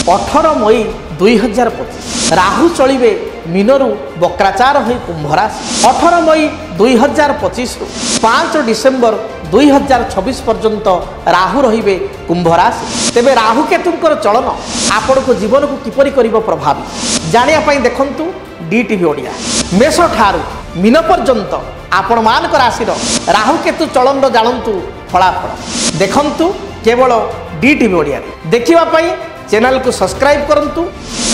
18 मई 2025 राहु चलिए मीनरु वक्राचार हो कुंभ राशि। 18 मई 2025 रु 5 डिसेम्बर 2026 पर्यंत राहु रहिबे कुंभ राशि। तेबे राहु केतुंकर चलन आपण को जीवन को किपरि करिवो प्रभावित जानिया पई देखंतु डीटीवी ओडिया। मेष ठारू मीन पर्यंत आपण मानक राशि राहु केतु चलन जानतु फलाफल देखंतु केवल डीटीवी ओडिया। देखिबा पई चैनल को सब्सक्राइब करंतु,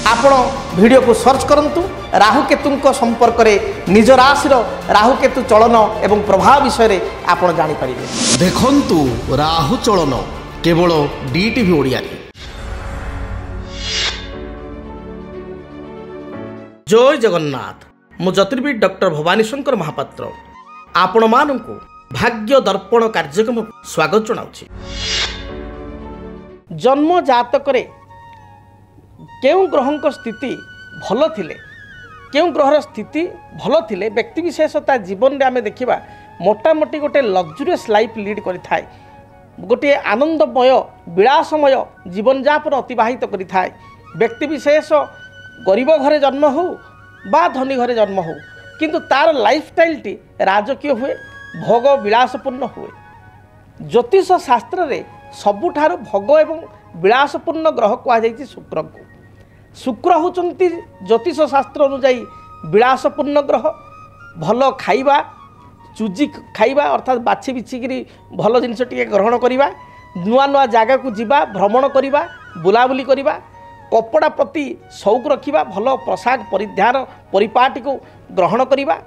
आपण वीडियो को सर्च करंतु। राहु केतु संपर्क में निज राशि राहु केतु चलन एवं प्रभाव विषय रे आपण जानि परिबे। देखंतु राहु चलन केवल डीटीवी ओडिया। जय जगन्नाथ। मु ज्योतिर्विद डॉक्टर भवानी शंकर महापात्र आपण मानकु भाग्य दर्पण कार्यक्रम स्वागत जनाउछि। जन्म जातक केउ ग्रहंक स्थिति भल थिले केउ ग्रहर स्थिति भल थिले व्यक्ति विशेषता जीवन में आम देखा मोटामोटी गोटे लग्जरीयस लाइफ लीड करिथाय, गोटे आनंदमय विलासमय जीवन यापन अतिबाहित करिथाय। व्यक्ति विशेष गरीब घरे जन्म हो बा धनी घरे जन्म हो, किंतु तार लाइफस्टाइल टी राजकीय हुए, भोग विलासपूर्ण हुए। ज्योतिष शास्त्र रे सबुठार भोग एवं विलासपूर्ण ग्रह कहुई शुक्र को। शुक्र होचंती ज्योतिष शास्त्र अनुजाई विलासपूर्ण ग्रह। भल खाइबा, चुजी खाइबा अर्थात बाछि बिछिकी भल जिनस टिके ग्रहण करिबा, नुआ नुआ जगह को जिबा, भ्रमण करिबा, बुलाबुली करिबा, कपड़ा प्रति शौक रखिबा, भल पोशाक परिधान परिपाटी को ग्रहण करिबा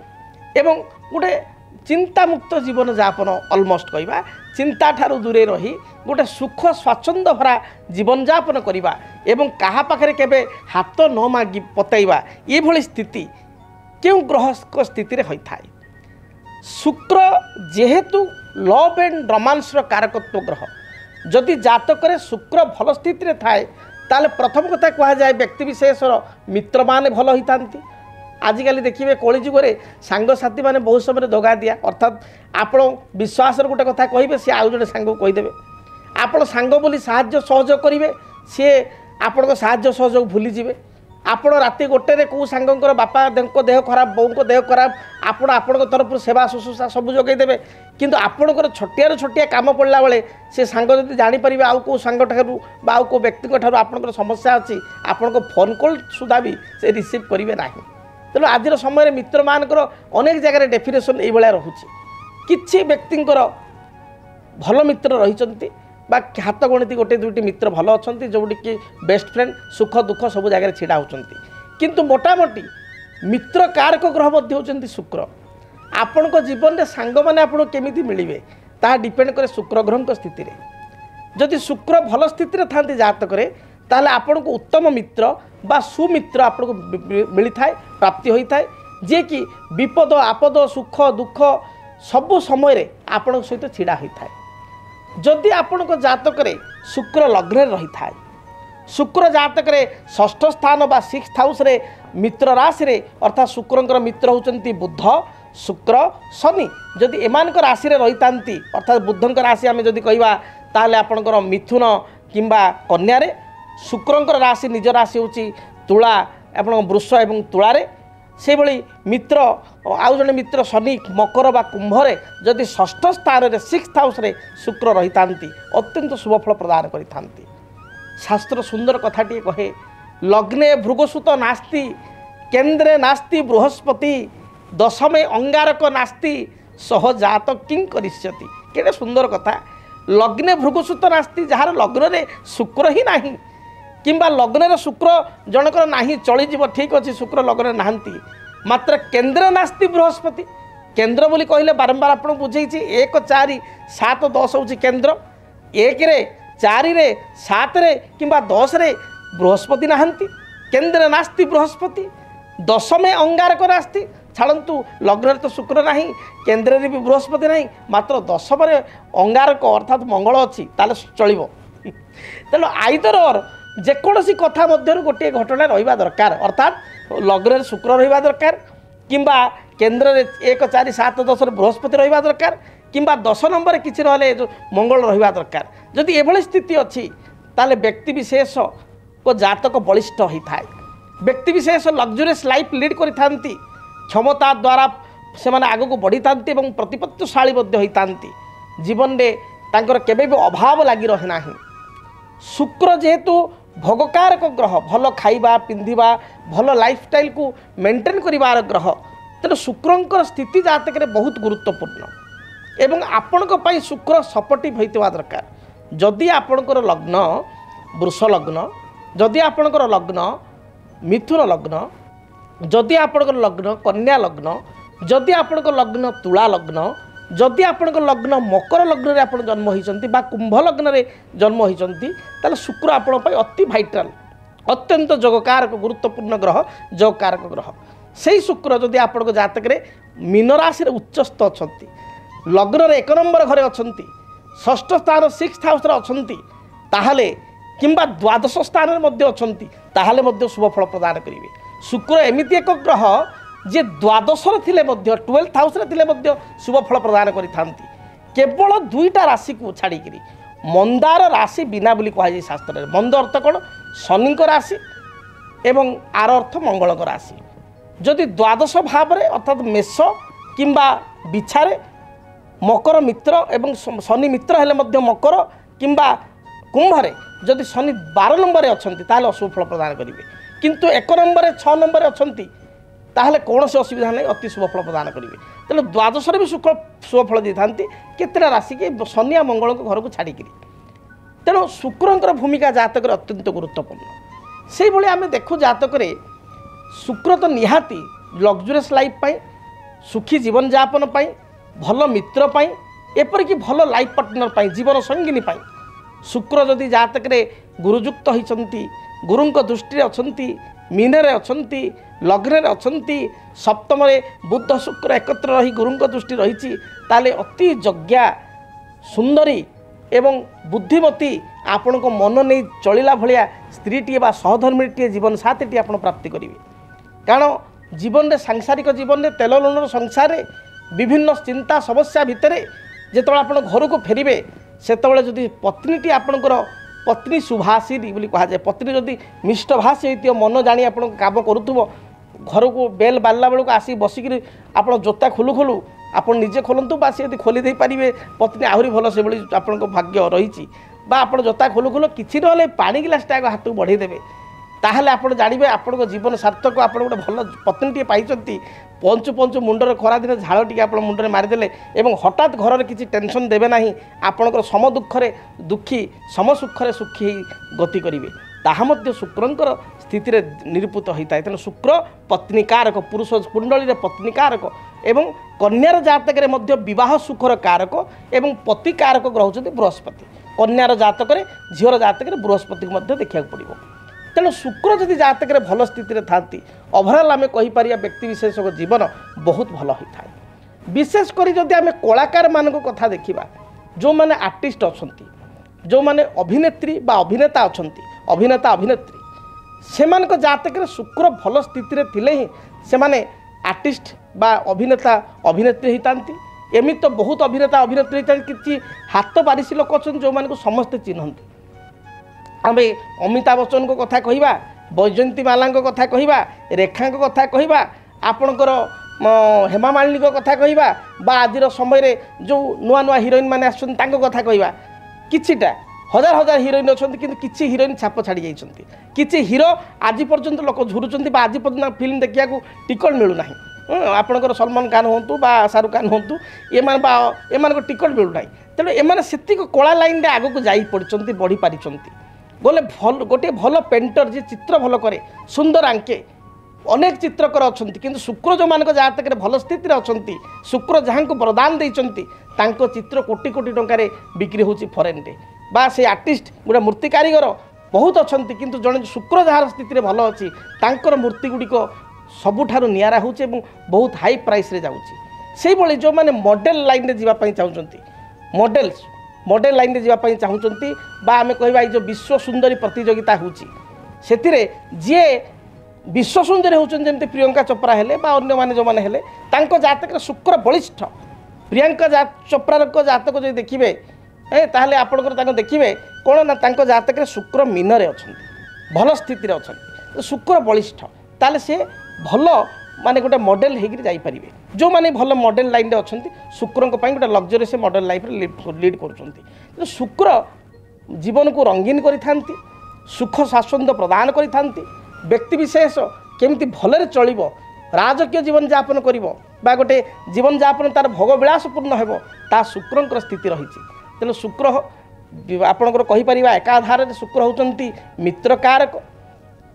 एवं गोटे चिंतामुक्त जीवन यापन अलमोस्ट कहवा चिंता ठारू दूरे रही गोटे सुख स्वाच्छंद भरा जीवन यापन करवा एवं कहा पाखरे केबे हाथ न मागी पताइबा ये भली स्थिति क्यों ग्रह स्थिति रे होता है। शुक्र जेहेतु लव एंड रोमांस कारकत्व ग्रह, जदि जातक शुक्र भल स्थिति रे थाए ताले प्रथम कथा कहा जाए व्यक्ति विशेष मित्र माने भल होता। आजिकल देखिए कली जुगे सांगसाथी मैंने बहुत समय धोखा दिया, अर्थात आपण विश्वास गोटे कथा कहे सी आउ जो सांग कहीदेवे, आपण सांग बोली साहाय्य सहयोग करेंगे सी आपण साहाय्य सहयोग भूलीजे। आपण राति गोटे कौ सांगर बापा देह खराब, बों को देह खराब, आपण तरफ सेवा शुश्रूषा सब जोगेदेवे, किंतु आपणकर छोटिया छोटिया कम पड़ा बेले से सांग जब जापर आउ कौ सांग ठारू बा आउ कौ व्यक्ति ठारू आपणकर समस्या अच्छी आपण को फोन कॉल सुधा भी से रिसीव करेंगे ना। तेणु आज समय मित्र मानकर अनेक जगह डेफिनेसन ये रोचे। किसी व्यक्तिंकर भल मित्र रही हाथ गणती गोटे दुईटी मित्र भल अच्छा जोटी कि बेस्ट फ्रेंड सुख दुख सब जगह छिड़ा होती, किंतु मोटामोटी मित्र कारक ग्रह होती शुक्र। आपण को जीवन में सांग मैंने आपको केमी मिले ता डिपेंड करे शुक्र ग्रह स्थिति रे। जदि शुक्र भल स्थिति था जातक ताले आपण को उत्तम मित्र बा सुमित्र आपको मिली थाए, प्राप्ति होता है, जे कि विपद आपद सुख दुख सबु समय आपण सहित छिड़ा होता है। जदि आपण को जातक शुक्र लग्न रही थाए, शुक्र जातक षष्ठ स्थान बा 6th हाउस रे मित्र राशि रे अर्थात शुक्रंकर मित्र होचंती बुध शुक्र शनि। जदि एमानक राशि रे रही तांती अर्थात बुधंक राशि आमे जदि कहवा ताले आपणकर मिथुन किंबा कन्या रे, शुक्रंकर राशि निज राशि होची तुला एवं वृष एवं तुलारे, से भली मित्र आउ जने मित्र शनि मकर बा कुंभरे जदि षष्ठ स्थान रे 6th हाउस रे शुक्र रही तांती अत्यंत शुभफल प्रदान करि थांती। शास्त्र सुंदर कथाटी कहे लग्ने भृगसुत नास्ति केन्द्रे नास्ति बृहस्पति दशमे अंगारक नास्ति सह जात किं करिष्यति। केड़े सुंदर कथा। लग्ने भृगसुत नास्ति जार लग्न रे शुक्र ही नाही किंबा लग्न शुक्र जनकर नाही चलीज ठीक अच्छे शुक्र लग्न नहांती, मात्र केन्द्र नास्ति बृहस्पति। केन्द्र बोली कहले बारंबार आपको बुझे 1 4 7 10 हूँ केन्द्र, 1 रे 4 रे 7 रे किंबा 10 रे बृहस्पति नहांती, केन्द्र नास्ति बृहस्पति दशमे अंगारक नास्ति। छाड़ू लग्न तो शुक्र ना केन्द्र भी बृहस्पति ना, मात्र दशम अंगारक अर्थात मंगल अच्छी ताले चलो। तेणु आइदर और जेकोसी कथा मध्य गोटे घटना रहा दरकार, अर्थात लग्न शुक्र रहा दरकार किंबा केन्द्र 1 4 7 10 बृहस्पति रहा दरकार किंबा 10 नंबर किसी ना मंगल रहा दरकार। जदि एभली स्थिति अच्छी ताले व्यक्ति विशेष को जातक बलिष्ठ होता है व्यक्तिशेष लग्जरीयस लाइफ लीड करिथांती क्षमता द्वारा से माने आगको बढ़ी थांती एवं प्रतिपत्तिशाली होता जीवन में तांकर केबे भी अभाव लगी रहे ना। शुक्र जेहेतु भोगकारक ग्रह भल खाइबा पिंधिबा भल लाइफस्टाइल को मेंटेन करिवार ग्रह तेणु शुक्रंकर स्थिति जातक बहुत गुरुत्वपूर्ण एवं आपणक पई शुक्र सपोर्टिव होइतवा दरकार। जदि आपणकर लग्न वृष लग्न जदि आपणकर लग्न मिथुन लग्न जदि आपणकर लग्न कन्या लग्न जदि आपणकर लग्न तुला लग्न जदि आपणकर लग्न मकर लग्न रे आपण जन्म होइचंती बा कुंभ लग्न रे जन्म होइचंती ताले शुक्र आपण पई अति भाइटाल अत्यंत जोगकारक गुरुत्वपूर्ण ग्रह जोगकारक ग्रह। सेही शुक्र जदि आपणक जातक रे मीन राशि रे उच्चस्थ अछंती लग्न रे 1 नंबर घरे अछंती षष्ठ स्थान 6th हाउस रे अछंती ताहाले किंबा द्वादश स्थान रे मध्ये अछंती ताहाले मध्ये शुभ फल प्रदान करिवे। शुक्र एमिति एक ग्रह जे द्वादश थिले मध्य 12th हाउस रे थिले मध्य शुभ फल प्रदान करिथांती केवल 2टा राशि को छाड़िकी मंदार राशि बिना बोली कहुए शास्त्र में। मंद अर्थ कौन शनि राशि एवं आर अर्थ मंगल राशि जदि द्वादश भाव में अर्थात मेष किंबा बिछारे मकर मित्र एवं शनि मित्र हेले मध्य मकर किंबा कुंभरे जदि शनि 12 नंबर अच्छी ताहले अशुभ फल प्रदान करेंगे किंतु 1 नंबर 6 नंबर अच्छी ताहले कौन से असुविधा नहीं अति शुभ फल प्रदान करेंगे। तेणु द्वादश भी शुभ फल दी था केतटा राशि के शनि आ मंगल घर को छाड़िकी तेणु शुक्रंकर भूमिका जातक अत्यंत गुरुत्वपूर्ण। से भाई आम देखु जातक शुक्र तो निहाती लग्जरीयस लाइफ पाई सुखी जीवन यापन पाई भल मित्र पाई एपरिक भल लाइफ पार्टनर पाई जीवन संगिनी पाई शुक्र जदि जातक गुरुयुक्त होती गुरुंक दृष्टि अच्छा मीन अच्छा लग्न अच्छा सप्तम बुध शुक्र एकत्र रही गुरुंक दृष्टि रही ताले अति यज्ञा सुंदरी एवं बुद्धिमती आपण को मन नहीं चलला भाया स्त्री टी सहधर्मी टी जीवन साथी टी आप प्राप्ति करेंगे। कारण जीवन में सांसारिक जीवन में तेल लुण संसार विभिन्न चिंता समस्या भितर जो आप घर को फेरबे से जदि पत्नी टी आपणकर पत्नी सुभाषिनी बोली कहुए पत्नी जदि मिष्टभाषी होती मन जानी आप काम करूथुब घर को बेल बाल्ला बेलू आसी बसिक आप जोता खोलू खोलू आप निजे खोलतु बा सी यदि खोली दे पारे पत्नी आहरी भल से आपण भाग्य रही आप जोता खोलू खोलू कि ना पानी गिलासटा आग हाथ को बढ़ेदेवे ताहले आप जानवे आपण जीवन सार्थक आप गोटे भल पत्नी टे पाई पंचु पंचु मुंडर खरा दिन झाड़ टी आप मुंडे मारिदेले और हठात घर किसी टेंशन देवे ना आपणकर सम दुखरे दुखी सम सुखरे सुखी गति करेंगे ताहा मध्य शुक्रंकर स्थिति निरूपित होता है। तेणु शुक्र पत्नीकारक पुरुष कुंडली पत्नीकारक एवं कन्यार जातक बह सुखर कारक एवं पतिकारक ग्रह होती बृहस्पति कन्यार जातक झीर जातक बृहस्पति को देखा पड़ो। तेणु शुक्र जदि जातक भल स्थिति था ओभरऑल आम कहीपर व्यक्ति विशेष जीवन बहुत भल होता है। विशेषकर जदि आम कलाकार मान कथा देखा जो मैंने आर्टिस्ट अच्छा जो मैंने अभिनेत्री बा अभिनेता अच्छा अभिनेता अभिनेत्री से जातक शुक्र भल स्थिति थिले ही से माने आर्टिस्ट बा अभिनेता अभिनेत्री होता एमती तो बहुत अभिनेता अभिनेत्री होता कि हाथ बारिश लोक अच्छा जो मानक समस्ते चिन्हती आम अमिताभ बच्चन को कथा कहवा बैजयंती माला कथा कहवा रेखा कथा कहवा आपणकर हेमा मालिनी कथा कहवा बा आज समय जो नुआ नुआ हिरोइन मैंने आसुन कथा कहवा किछिटा हजार हजार हिरोइन अच्छा कि किसी हिरोइन छाप छाड़ी जाइए किसी हिरो आज पर्यंत लोक झुरुंट आज पर्यटन फिल्म देखा टिकट मिलूना आपणकर सलमान खान हूँ बा शाहरुख खान हूँ एम टिकट मिलूना तेणु एम से कला लाइन आग को जा पड़ी बढ़ी पारी बोले भल गोटे भल पेंटर जी चित्र भल करे सुंदर आंके अनेक चित्रकर अच्छा किंतु शुक्र जो मान जहाँतक भल स्थिति अच्छा शुक्र जहाँ को वरदान देते चित्र कोटी कोटी टकर बिक्री होची फरेन रे बा से आर्टिस्ट गोटे मूर्ति कारीगर बहुत अच्छा किंतु जड़े शुक्र जार स्थिति भल अच्छी तांकर मूर्ति गुड़िक सबुठारु नियारा होची बहुत हाई प्राइस रे जाउची। से भाई जो मैंने मॉडल लाइन रे जीवाई चाहते मॉडल लाइन रे जीवाई चाहते बा आम कहवा जो विश्व सुंदरी प्रतियोगिता होची से जी विश्व सुंदरी होचन जमती प्रियंका चोप्रा हेले बा अन्य माने जो माने हेले तांको जातक शुक्र बलिष्ठ प्रियंका चोप्रा जातक जो देखिए ताहले आपणकर देखिए कौन ना तांको जातक शुक्र मीन रे अच्छा भल स्थिति अच्छा शुक्र बलिष्ठ ताले से भल माने गोटे मॉडल होकर जापर जो मैंने भल मॉडल लाइन अच्छा शुक्र गोटे लग्जरीस मॉडल लाइफ लीड कर शुक्र जीवन को रंगीन करि सुख स्वाच्छंद्य प्रदान करि व्यक्ति विशेष केमती भलरे चलिबो राजकीय जीवन यापन करिबो बा गोटे जीवन यापन तार भोग विलासपूर्ण हेबो ता शुक्रंकर स्थिति रही तेणु शुक्र आपणकर कहीपर एकाधार शुक्र होउचंती मित्र कारक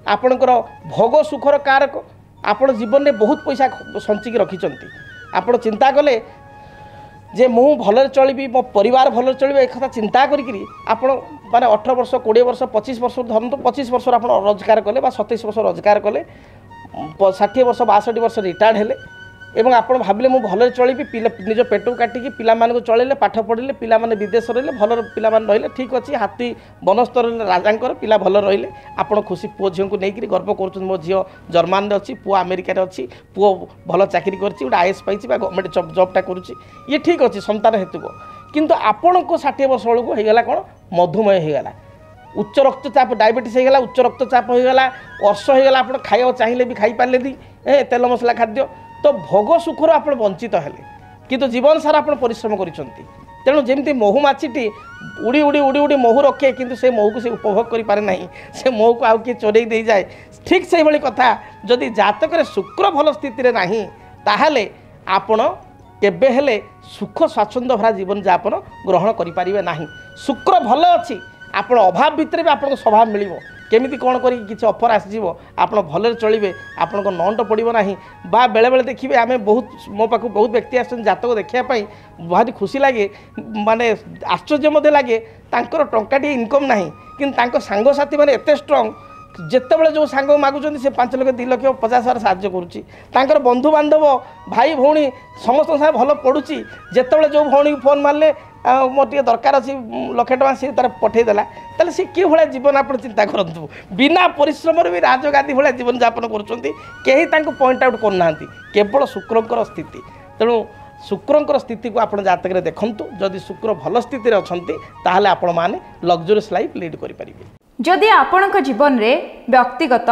आपणकर भोग सुखर कारक आपण जीवन में बहुत पैसा संचिक रखिंट आपण चिंता कले जे मु भलरे चलबी मो परिवार भलरे चलबे एक कथा चिंता करी आपण माने 18 वर्ष 20 वर्ष 25 वर्ष धरतु 25 वर्ष आप रोजगार कले 27 वर्ष रोजगार कले 60 वर्ष 62 वर्ष रिटायर्ड हेले एवं आपण भाविले मु भलरे चलबी निज पेट काटिकी पिला मानक चलैले पाठ पढ़िले पिला माने विदेश रहिले भलर पिला मान रहिले ठीक अछि हाथी बनस्तर राजांकर पिला भल रहिले आपण खुशी पुओ झियो को नेकरी गर्व करछन मो झियो जर्मन रे अछि पुओ अमेरिका रे अछि पुओ भल चाकरी करछि उडा आईएएस पाइछि बा गवर्नमेंट जॉब टा करूछि ये ठीक अछि संतान हेतु को किंतु आपण को 60 वर्ष बेलू हो गला कोन मधुमेह हो गला उच्च रक्तचाप डायबिटीज हो गला उच्च रक्तचाप हो गला वर्ष हो गला आपण खाइबा चाहिए भी खाई पारले दी तेल मसला खाद्य तो भोग सुखर आप वंचित हेले किंतु जीवन सारा आप परिश्रम करिसंती तेणु जमी महुमाछीटी उड़ी उड़ी उड़ी उड़ी महू रखे किंतु से महू को से उपभोग करि पारे नहीं से महू को आउ किए चोरई दे जाए ठीक से भाई कथा जदि जातक शुक्र भल स्थिति नहीं ताहले आपण केबे हेले सुख स्वाच्छंद्य भरा जीवन यापन ग्रहण करें ना शुक्र भल अच्छी आपण अभाव भितर भी आपको स्वभाव मिल केमिति कौन करी किसी ऑफर आसीजिवो आपण भलरे चलिबे आपण को नंट पड़िबो नाही बा बेले बेले देखिबे आमे बहुत मो पाखु बहुत व्यक्ति आछन जातक देखिया पई भारी खुशी लागे माने आश्चर्य मते लागे तांकर टंकाटी इनकम नाही किंतु तांको सांग साथी माने एते स्ट्रांग जेतेबेले जो सांग मागुचंदी से 5 लाख 2 लाख 50,000 साहाय्य करूची तांकर बंधु बांधव भाई भौणी समस्त साथ भल पड़ुची जेतेबेले जो भौणी फोन मारले मोर टे दरकार अच्छी लक्ष टका सी तार पठेदेला ताले सी कि भाया जीवन आप चिंता करूँ बिना परिश्रम भी राजगादी भाया जीवन यापन करें पॉइंट आउट करना केवल शुक्रंकर स्थिति तेणु शुक्रंकर स्थिति को आप जातक देखूँ जदि शुक्र भल स्थित अच्छा ताहले आपण माने लग्जरीयस लाइफ लीड करें जदि आपणक जीवन में व्यक्तिगत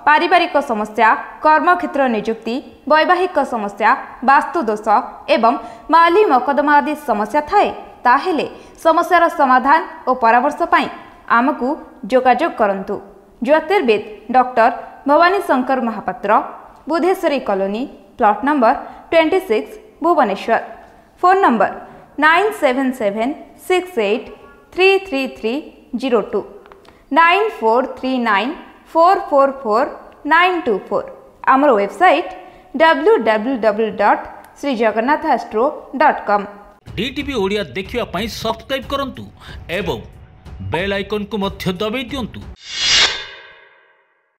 पारिवारिक समस्या कर्मक्षेत्र नियुक्ति वैवाहिक समस्या वास्तुदोष एवं माली मकदमा आदि समस्या थाए ताहेले समस्यार समाधान और परामर्श पाई आमको जोगाजोग करंतु। ज्योतिर्विद doctor Bhabani Shankar Mahapatra Budheswari colony plot number 26 Bhubaneswar phone number 9776833302 9439444924 आमर वेबसाइट www.srijagannathastro.com डीटीवी ओडिया देखिवा पई सब्सक्राइब करंतु एवं बेल आइकन को मध्य दबाई दियंतु।